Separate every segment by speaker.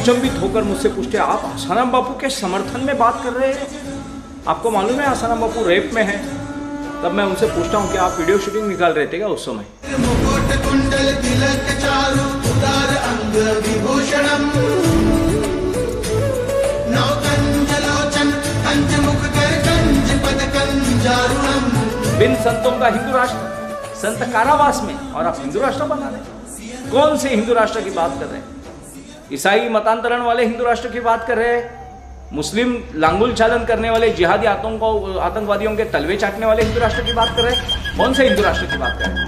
Speaker 1: अचंभित होकर मुझसे पूछते आप आसाराम बापू के समर्थन में बात कर रहे हैं, आपको मालूम है आसाराम बापू रेप में है। तब मैं उनसे पूछता हूँ कि आप वीडियो शूटिंग निकाल रहे थे क्या उस समय? बिन संतों का हिंदू राष्ट्र, संत कारावास में, और आप हिंदू राष्ट्र बना रहे। कौन से हिंदू राष्ट्र की बात कर रहे हैं? ईसाई मतांतरण वाले हिंदू राष्ट्र की बात कर रहे हैं? मुस्लिम लांगुल चालन करने वाले जिहादी आतंकवादियों के तलवे चाटने वाले हिंदू राष्ट्र की बात कर रहे हैं? कौन से हिंदू राष्ट्र की बात कर रहे हैं?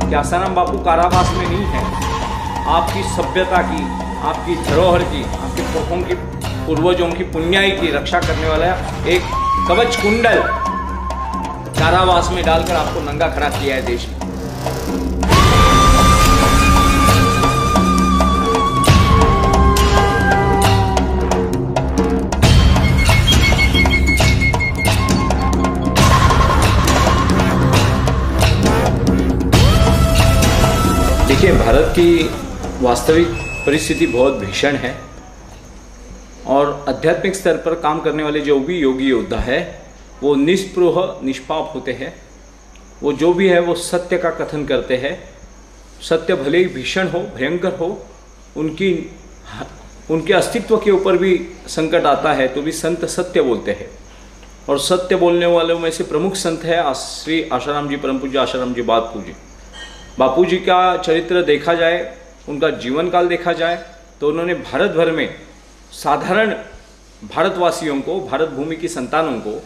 Speaker 1: क्या आसाराम बापू कारावास में नहीं है? आपकी सभ्यता की, आपकी धरोहर की, आपके पुरखों की, पूर्वजों की पुण्याई की रक्षा करने वाला एक कवच कुंडल कारावास में डालकर आपको नंगा खड़ा किया है देश में। देखिए, भारत की वास्तविक परिस्थिति बहुत भीषण है और आध्यात्मिक स्तर पर काम करने वाले जो भी योगी योद्धा है वो निष्पृह निष्पाप होते हैं। वो जो भी है वो सत्य का कथन करते हैं। सत्य भले ही भीषण हो, भयंकर हो, उनके अस्तित्व के ऊपर भी संकट आता है तो भी संत सत्य बोलते हैं। और सत्य बोलने वालों में से प्रमुख संत है श्री आशाराम जी, परम पूज्य आशाराम जी बापू जी। बापू जी का चरित्र देखा जाए, उनका जीवन काल देखा जाए तो उन्होंने भारत भर में साधारण भारतवासियों को, भारत भूमि की संतानों को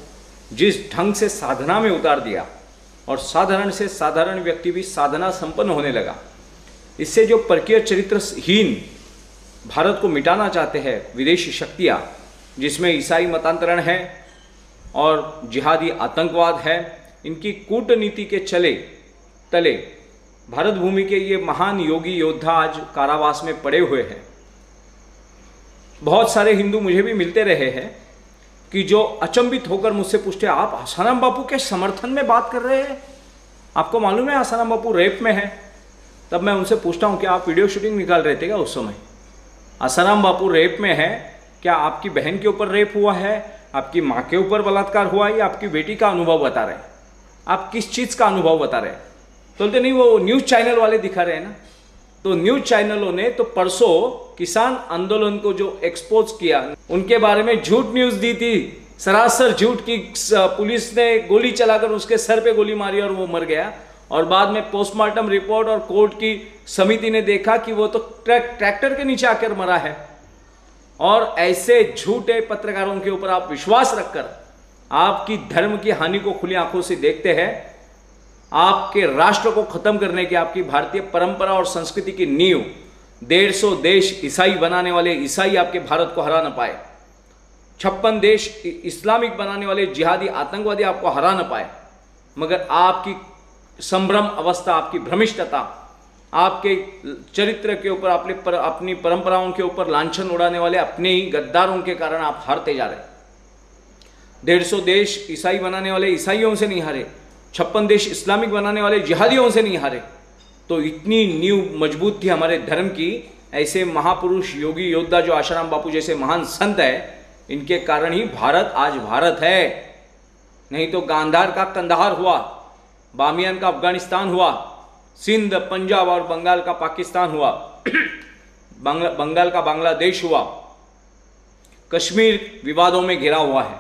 Speaker 1: जिस ढंग से साधना में उतार दिया और साधारण से साधारण व्यक्ति भी साधना संपन्न होने लगा। इससे जो परकीय चरित्रहीन भारत को मिटाना चाहते हैं विदेशी शक्तियाँ, जिसमें ईसाई मतांतरण है और जिहादी आतंकवाद है, इनकी कूटनीति के तले भारत भूमि के ये महान योगी योद्धा आज कारावास में पड़े हुए हैं। बहुत सारे हिंदू मुझे भी मिलते रहे हैं कि जो अचंभित होकर मुझसे पूछते आप आसाराम बापू के समर्थन में बात कर रहे हैं, आपको मालूम है आसाराम बापू रेप में है। तब मैं उनसे पूछता हूँ कि आप वीडियो शूटिंग निकाल रहे थे क्या उस समय? आसाराम बापू रेप में है, क्या आपकी बहन के ऊपर रेप हुआ है, आपकी माँ के ऊपर बलात्कार हुआ है, या आपकी बेटी का अनुभव बता रहे हैं? आप किस चीज़ का अनुभव बता रहे हैं? बोलते नहीं, वो न्यूज़ चैनल वाले दिखा रहे हैं ना। तो न्यूज़ चैनलों ने तो परसों किसान आंदोलन को जो एक्सपोज किया, उनके बारे में झूठ न्यूज़ दी थी, सरासर झूठ की। पुलिस ने गोली चलाकर उसके सर पे गोली मारी और वो मर गया। और बाद में पोस्टमार्टम रिपोर्ट और कोर्ट की समिति ने देखा कि वो तो ट्रैक्टर के नीचे आकर मरा है। और ऐसे झूठे पत्रकारों के ऊपर आप विश्वास रखकर आपकी धर्म की हानि को खुली आंखों से देखते हैं। आपके राष्ट्र को खत्म करने की, आपकी भारतीय परंपरा और संस्कृति की नींव 150 देश ईसाई बनाने वाले ईसाई आपके भारत को हरा न पाए, 56 देश इस्लामिक बनाने वाले जिहादी आतंकवादी आपको हरा न पाए, मगर आपकी संभ्रम अवस्था, आपकी भ्रमिष्टता, आपके चरित्र के ऊपर, अपनी परंपराओं के ऊपर लांछन उड़ाने वाले अपने ही गद्दारों के कारण आप हारते जा रहे। 150 देश ईसाई बनाने वाले ईसाइयों से नहीं हारे, 56 देश इस्लामिक बनाने वाले जिहादियों से नहीं हारे। तो इतनी नींव मजबूत थी हमारे धर्म की। ऐसे महापुरुष योगी योद्धा जो आशाराम बापू जैसे महान संत है, इनके कारण ही भारत आज भारत है। नहीं तो गांधार का कंधार हुआ, बामियान का अफगानिस्तान हुआ, सिंध, पंजाब और बंगाल का पाकिस्तान हुआ, बंगाल का बांग्लादेश हुआ, कश्मीर विवादों में घिरा हुआ है।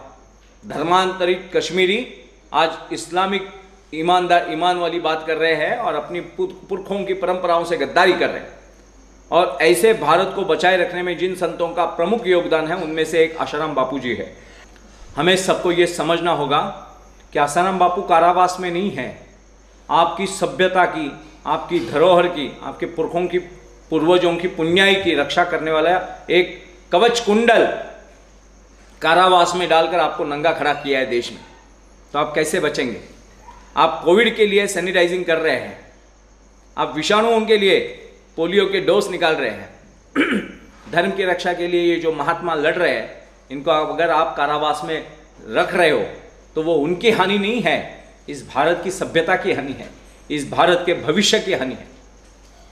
Speaker 1: धर्मांतरित कश्मीरी आज इस्लामिक ईमान वाली बात कर रहे हैं और अपनी पुरखों की परंपराओं से गद्दारी कर रहे हैं। और ऐसे भारत को बचाए रखने में जिन संतों का प्रमुख योगदान है, उनमें से एक आशाराम बापू जी है। हमें सबको ये समझना होगा कि आशाराम बापू कारावास में नहीं है। आपकी सभ्यता की, आपकी धरोहर की, आपके पुरखों की, पूर्वजों की पुण्याई की रक्षा करने वाला एक कवच कुंडल कारावास में डालकर आपको नंगा खड़ा किया है देश में। तो आप कैसे बचेंगे? आप कोविड के लिए सैनिटाइजिंग कर रहे हैं, आप विषाणुओं के लिए पोलियो के डोज निकाल रहे हैं। धर्म की रक्षा के लिए ये जो महात्मा लड़ रहे हैं, इनको अगर आप कारावास में रख रहे हो तो वो उनकी हानि नहीं है, इस भारत की सभ्यता की हानि है, इस भारत के भविष्य की हानि है।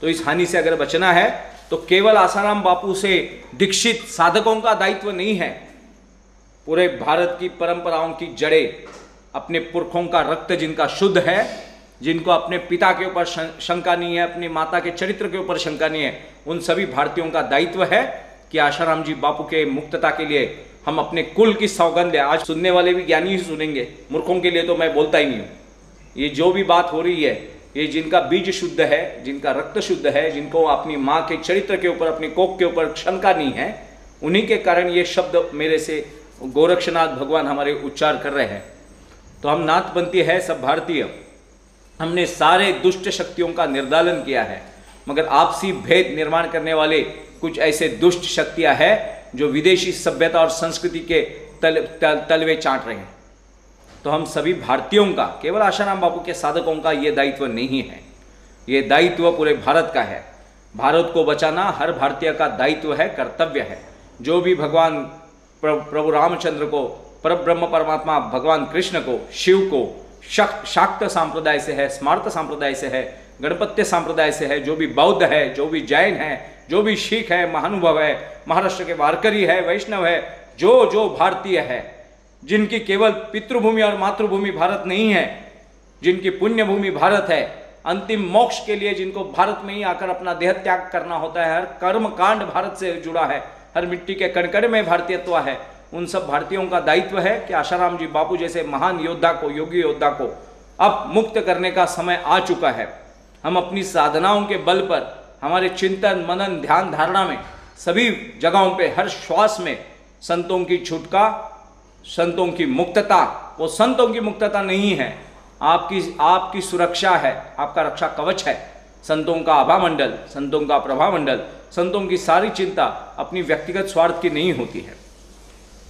Speaker 1: तो इस हानि से अगर बचना है तो केवल आसाराम बापू से दीक्षित साधकों का दायित्व नहीं है। पूरे भारत की परंपराओं की जड़ें, अपने पुरखों का रक्त जिनका शुद्ध है, जिनको अपने पिता के ऊपर शंका नहीं है, अपनी माता के चरित्र के ऊपर शंका नहीं है, उन सभी भारतीयों का दायित्व है कि आसाराम जी बापू के मुक्तता के लिए हम अपने कुल की सौगंध है। आज सुनने वाले भी ज्ञानी ही सुनेंगे, मूर्खों के लिए तो मैं बोलता ही नहीं हूँ। ये जो भी बात हो रही है, ये जिनका बीज शुद्ध है, जिनका रक्त शुद्ध है, जिनको अपनी माँ के चरित्र के ऊपर, अपनी कोख के ऊपर शंका नहीं है, उन्हीं के कारण ये शब्द मेरे से गोरक्षनाथ भगवान हमारे उच्चार कर रहे हैं। तो हम नाथपंथी है, सब भारतीय, हमने सारे दुष्ट शक्तियों का निर्दालन किया है, मगर आपसी भेद निर्माण करने वाले कुछ ऐसे दुष्ट शक्तियां हैं जो विदेशी सभ्यता और संस्कृति के तलवे चाट रहे हैं। तो हम सभी भारतीयों का, केवल आसाराम बापू के साधकों का ये दायित्व नहीं है, ये दायित्व पूरे भारत का है। भारत को बचाना हर भारतीय का दायित्व है, कर्तव्य है। जो भी भगवान प्रभु रामचंद्र को, परब्रह्म परमात्मा भगवान कृष्ण को, शिव को शाक्त संप्रदाय से है, स्मार्त संप्रदाय से है, गणपत्य संप्रदाय से है, जो भी बौद्ध है, जो भी जैन है, जो भी सिख है, महानुभव है, महाराष्ट्र के वारकरी है, वैष्णव है, जो भारतीय है, जिनकी केवल पितृभूमि और मातृभूमि भारत नहीं है, जिनकी पुण्य भूमि भारत है, अंतिम मोक्ष के लिए जिनको भारत में ही आकर अपना देह त्याग करना होता है, हर कर्म कांड भारत से जुड़ा है, हर मिट्टी के कणकण में भारतीयत्व है, उन सब भारतीयों का दायित्व है कि आसाराम जी बापू जैसे महान योद्धा को, योगी योद्धा को अब मुक्त करने का समय आ चुका है। हम अपनी साधनाओं के बल पर, हमारे चिंतन मनन ध्यान धारणा में, सभी जगहों पे, हर श्वास में संतों की छुटका, संतों की मुक्तता, वो संतों की मुक्तता नहीं है, आपकी सुरक्षा है, आपका रक्षा कवच है। संतों का आभा मंडल, संतों का प्रभा मंडल, संतों की सारी चिंता अपनी व्यक्तिगत स्वार्थ की नहीं होती है।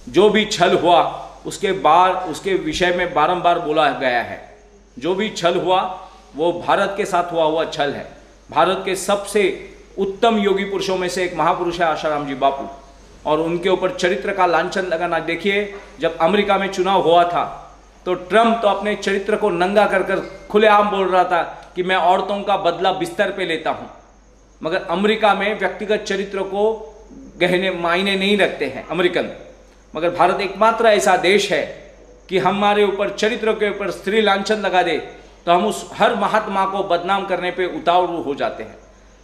Speaker 1: जो भी छल हुआ उसके विषय में बारंबार बोला गया है। जो भी छल हुआ वो भारत के साथ हुआ छल है। भारत के सबसे उत्तम योगी पुरुषों में से एक महापुरुष है आसाराम जी बापू, और उनके ऊपर चरित्र का लांछन लगाना। देखिए, जब अमेरिका में चुनाव हुआ था तो ट्रंप तो अपने चरित्र को नंगा कर खुलेआम बोल रहा था कि मैं औरतों का बदला बिस्तर पे लेता हूं, मगर अमेरिका में व्यक्तिगत चरित्र को गहने मायने नहीं रखते हैं अमेरिकन। मगर भारत एकमात्र ऐसा देश है कि हमारे ऊपर चरित्र के ऊपर स्त्री लांछन लगा दे तो हम उस हर महात्मा को बदनाम करने पे उतावळू हो जाते हैं।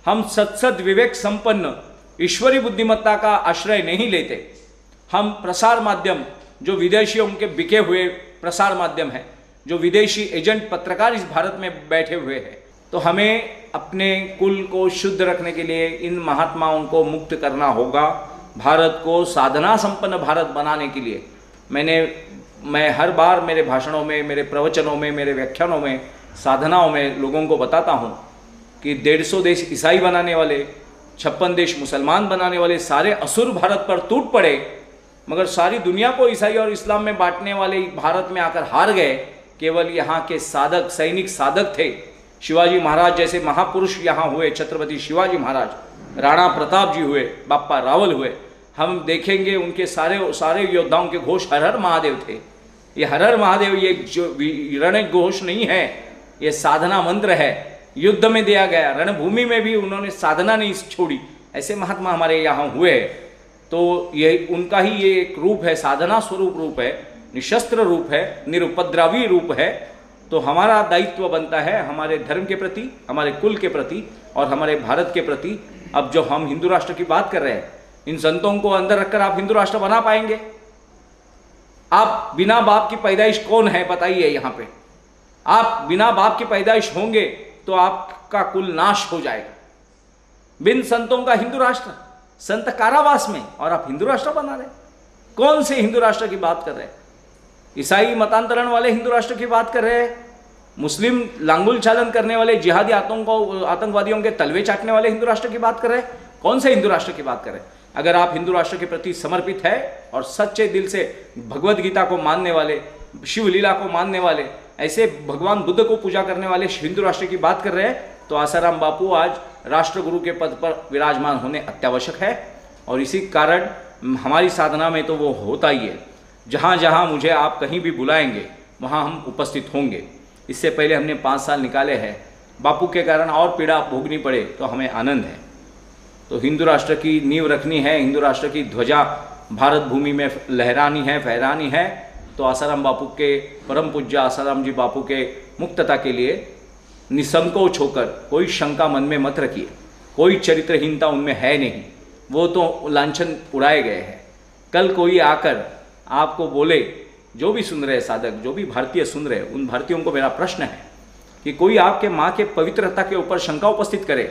Speaker 1: हम सत्सद विवेक संपन्न ईश्वरी बुद्धिमत्ता का आश्रय नहीं लेते। हम प्रसार माध्यम, जो विदेशियों के बिके हुए प्रसार माध्यम है, जो विदेशी एजेंट पत्रकार इस भारत में बैठे हुए हैं, तो हमें अपने कुल को शुद्ध रखने के लिए इन महात्माओं को मुक्त करना होगा। भारत को साधना संपन्न भारत बनाने के लिए मैं हर बार मेरे भाषणों में, मेरे प्रवचनों में, मेरे व्याख्यानों में, साधनाओं में लोगों को बताता हूँ कि 150 देश ईसाई बनाने वाले, 56 देश मुसलमान बनाने वाले सारे असुर भारत पर टूट पड़े, मगर सारी दुनिया को ईसाई और इस्लाम में बांटने वाले भारत में आकर हार गए। केवल यहाँ के साधक, सैनिक साधक थे। शिवाजी महाराज जैसे महापुरुष यहाँ हुए, छत्रपति शिवाजी महाराज, राणा प्रताप जी हुए, बाप्पा रावल हुए। हम देखेंगे उनके सारे योद्धाओं के घोष हर हर महादेव थे। ये हर हर महादेव ये जो रण घोष नहीं है, ये साधना मंत्र है, युद्ध में दिया गया। रणभूमि में भी उन्होंने साधना नहीं छोड़ी। ऐसे महात्मा हमारे यहाँ हुए। तो ये उनका ही ये एक रूप है, साधना स्वरूप रूप है, निशस्त्र रूप है, निरुपद्रवी रूप है। तो हमारा दायित्व बनता है हमारे धर्म के प्रति, हमारे कुल के प्रति और हमारे भारत के प्रति। अब जो हम हिंदू राष्ट्र की बात कर रहे हैं, इन संतों को अंदर रखकर आप हिंदू राष्ट्र बना पाएंगे? आप बिना बाप की पैदाइश कौन है बताइए यहाँ पे? आप बिना बाप की पैदाइश होंगे तो आपका कुल नाश हो जाएगा। बिन संतों का हिंदू राष्ट्र, संत कारावास में, और आप हिंदू राष्ट्र बना रहे। कौन से हिंदू राष्ट्र की बात कर रहे हैं? ईसाई मतांतरण वाले हिंदू राष्ट्र की बात कर रहे हैं? मुस्लिम लांगुल चालन करने वाले जिहादी आतंकवादियों के तलवे चाटने वाले हिंदू राष्ट्र की बात कर रहे हैं? कौन से हिंदू राष्ट्र की बात कर रहे हैं? अगर आप हिंदू राष्ट्र के प्रति समर्पित है और सच्चे दिल से भगवद गीता को मानने वाले, शिव लीला को मानने वाले, ऐसे भगवान बुद्ध को पूजा करने वाले हिंदू राष्ट्र की बात कर रहे हैं, तो आसाराम बापू आज राष्ट्रगुरु के पद पर विराजमान होने अत्यावश्यक है। और इसी कारण हमारी साधना में तो वो होता ही है। जहाँ जहाँ मुझे आप कहीं भी बुलाएंगे वहाँ हम उपस्थित होंगे। इससे पहले हमने 5 साल निकाले हैं बापू के कारण और पीड़ा भोगनी पड़े तो हमें आनंद है। तो हिंदू राष्ट्र की नींव रखनी है, हिंदू राष्ट्र की ध्वजा भारत भूमि में लहरानी है, फहरानी है, तो आसाराम बापू के, परम पूज्य आसाराम जी बापू के मुक्तता के लिए निसंकोच होकर, कोई शंका मन में मत रखिए, कोई चरित्रहीनता उनमें है नहीं, वो तो लांछन उड़ाए गए हैं। कल कोई आकर आपको बोले, जो भी सुन रहे साधक, जो भी भारतीय सुन रहे, उन भारतीयों को मेरा प्रश्न है कि कोई आपके माँ के पवित्रता के ऊपर शंका उपस्थित करे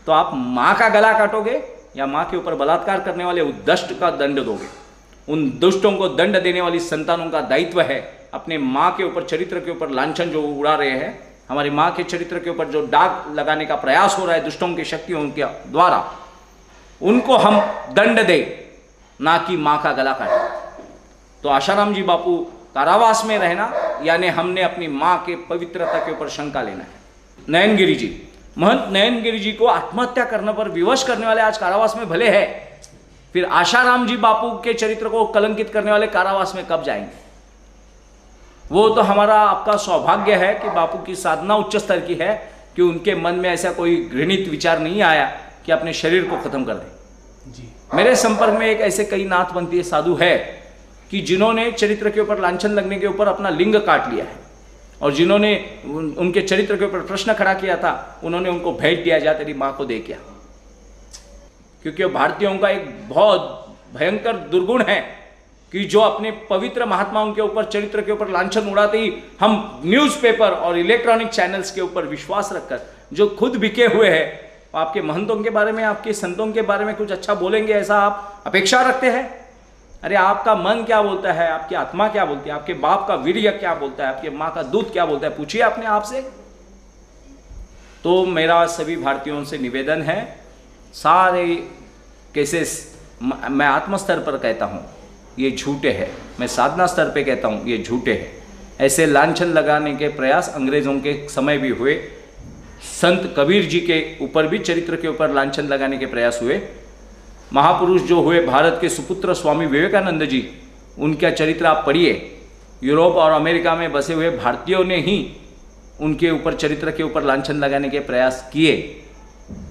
Speaker 1: तो आप माँ का गला काटोगे या माँ के ऊपर बलात्कार करने वाले उस दुष्ट का दंड दोगे? उन दुष्टों को दंड देने वाली संतानों का दायित्व है अपने माँ के ऊपर, चरित्र के ऊपर लांछन जो उड़ा रहे हैं, हमारी माँ के चरित्र के ऊपर जो दाग लगाने का प्रयास हो रहा है दुष्टों की शक्तियों के द्वारा, उनको हम दंड दे, ना कि माँ का गला काटे। तो आसाराम जी बापू कारावास में रहना यानी हमने अपनी माँ के पवित्रता के ऊपर शंका लेना है। नयनगिरी जी, महंत नयनगिरी जी को आत्महत्या करने पर विवश करने वाले आज कारावास में भले है, फिर आसाराम जी बापू के चरित्र को कलंकित करने वाले कारावास में कब जाएंगे? वो तो हमारा आपका सौभाग्य है कि बापू की साधना उच्च स्तर की है कि उनके मन में ऐसा कोई घृणित विचार नहीं आया कि अपने शरीर को खत्म कर दें। जी, मेरे संपर्क में एक ऐसे कई नाथपंथी साधु है कि जिन्होंने चरित्र के ऊपर लांछन लगने के ऊपर अपना लिंग काट लिया है, और जिन्होंने उनके चरित्र के ऊपर प्रश्न खड़ा किया था, उन्होंने उनको भेंट दिया, जा तेरी माँ को दे क्या। क्योंकि भारतीयों का एक बहुत भयंकर दुर्गुण है कि जो अपने पवित्र महात्माओं के ऊपर, चरित्र के ऊपर लांछन उड़ाते ही हम न्यूज़पेपर और इलेक्ट्रॉनिक चैनल्स के ऊपर विश्वास रखकर जो खुद बिके हुए हैं, आपके महंतों के बारे में, आपके संतों के बारे में कुछ अच्छा बोलेंगे ऐसा आप अपेक्षा रखते हैं? अरे आपका मन क्या बोलता है, आपकी आत्मा क्या बोलती है, आपके बाप का वीर्य क्या बोलता है, आपके माँ का दूध क्या बोलता है, पूछिए अपने आप से। तो मेरा सभी भारतीयों से निवेदन है, सारे केसेस मैं आत्म स्तर पर कहता हूँ ये झूठे हैं, मैं साधना स्तर पे कहता हूँ ये झूठे हैं। ऐसे लांछन लगाने के प्रयास अंग्रेजों के समय भी हुए, संत कबीर जी के ऊपर भी चरित्र के ऊपर लांछन लगाने के प्रयास हुए। महापुरुष जो हुए भारत के सुपुत्र स्वामी विवेकानंद जी, उनका चरित्र आप पढ़िए, यूरोप और अमेरिका में बसे हुए भारतीयों ने ही उनके ऊपर, चरित्र के ऊपर लांछन लगाने के प्रयास किए।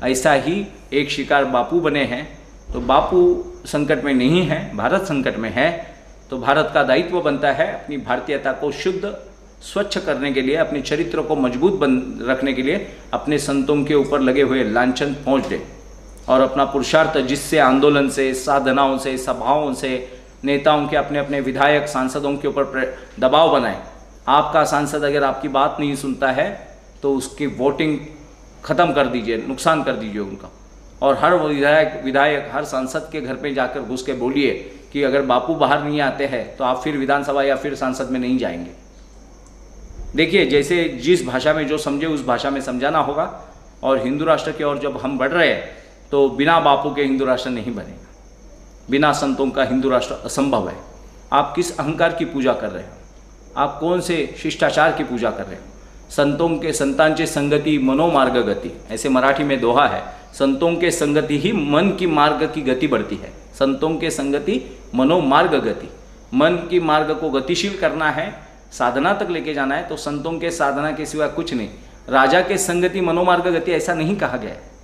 Speaker 1: ऐसा ही एक शिकार बापू बने हैं। तो बापू संकट में नहीं है, भारत संकट में है, तो भारत का दायित्व बनता है अपनी भारतीयता को शुद्ध स्वच्छ करने के लिए, अपने चरित्र को मजबूत रखने के लिए अपने संतों के ऊपर लगे हुए लांछन पहुँच दे और अपना पुरुषार्थ, जिससे आंदोलन से, साधनाओं से, सभाओं से, नेताओं के, अपने अपने विधायक सांसदों के ऊपर दबाव बनाए। आपका सांसद अगर आपकी बात नहीं सुनता है तो उसकी वोटिंग ख़त्म कर दीजिए, नुकसान कर दीजिए उनका। और हर विधायक हर सांसद के घर पे जाकर घुस के बोलिए कि अगर बापू बाहर नहीं आते हैं तो आप फिर विधानसभा या फिर सांसद में नहीं जाएंगे। देखिए, जैसे जिस भाषा में जो समझे उस भाषा में समझाना होगा। और हिंदू राष्ट्र की ओर जब हम बढ़ रहे हैं तो बिना बापू के हिंदू राष्ट्र नहीं बनेगा, बिना संतों का हिंदू राष्ट्र असंभव है। आप किस अहंकार की पूजा कर रहे हो? आप कौन से शिष्टाचार की पूजा कर रहे हो? संतों के, संतांचे संगति मनोमार्ग गति, ऐसे मराठी में दोहा है, संतों के संगति ही मन की मार्ग की गति बढ़ती है। संतों के संगति मनोमार्ग गति, मन की मार्ग को गतिशील करना है, साधना तक लेके जाना है, तो संतों के साधना के सिवा कुछ नहीं। राजा के संगति मनोमार्ग गति ऐसा नहीं कहा गया है,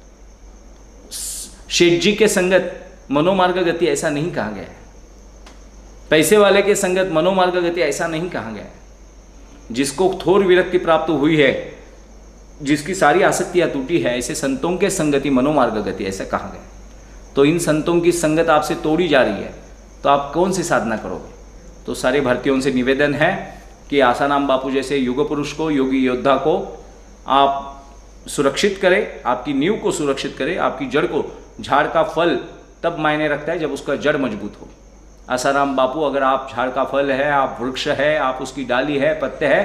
Speaker 1: शेठ जी के संगत मनोमार्ग गति ऐसा नहीं कहा गया है, पैसे वाले के संगत मनोमार्ग गति ऐसा नहीं कहा गया है। जिसको थोर विरक्ति प्राप्त हुई है, जिसकी सारी आसक्तियां टूटी है, ऐसे संतों के संगति मनोमार्ग गति ऐसा कहा गया। तो इन संतों की संगत आपसे तोड़ी जा रही है तो आप कौन सी साधना करोगे? तो सारे भारतीयों से निवेदन है कि आसाराम बापू जैसे युग पुरुष को, योगी योद्धा को आप सुरक्षित करें, आपकी नींव को सुरक्षित करें, आपकी जड़ को। झाड़ का फल तब मायने रखता है जब उसका जड़ मजबूत हो। आसाराम बापू, अगर आप झाड़ का फल है, आप वृक्ष है, आप उसकी डाली है, पत्ते है,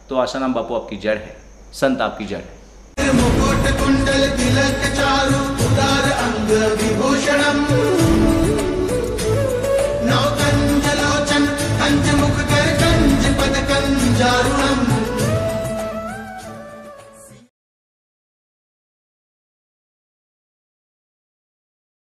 Speaker 1: तो आसाराम बापू आपकी जड़ है, संत आपकी जड़ है।
Speaker 2: मुकुट कुंडल तिलक चारु उदार अंग विभूषणम